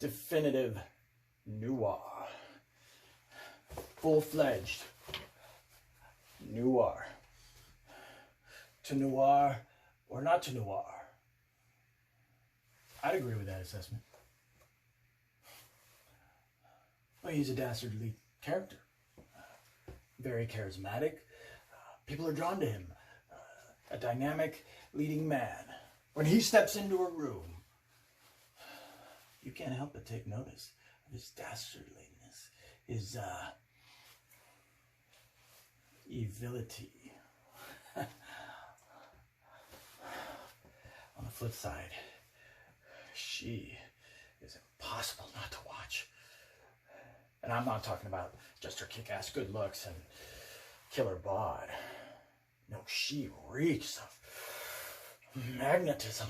definitive noir. Full-fledged noir. To noir or not to noir? I'd agree with that assessment. Well, he's a dastardly character. Very charismatic. People are drawn to him. A dynamic leading man. When he steps into a room, you can't help but take notice of his dastardliness, his evility. On the flip side, she is impossible not to watch. And I'm not talking about just her kick-ass good looks and killer bod. No, she reeks of magnetism.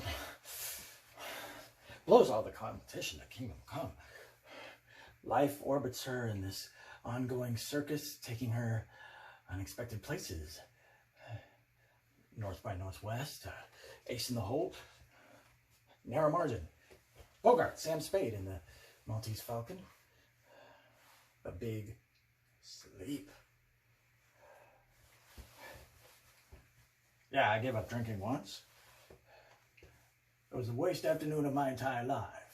Blows all the competition to Kingdom Come. Life orbits her in this ongoing circus, taking her unexpected places. North by Northwest, Ace in the Hole, Narrow Margin, Bogart, Sam Spade in the Maltese Falcon, The Big Sleep. Yeah, I gave up drinking once. It was the worst afternoon of my entire life.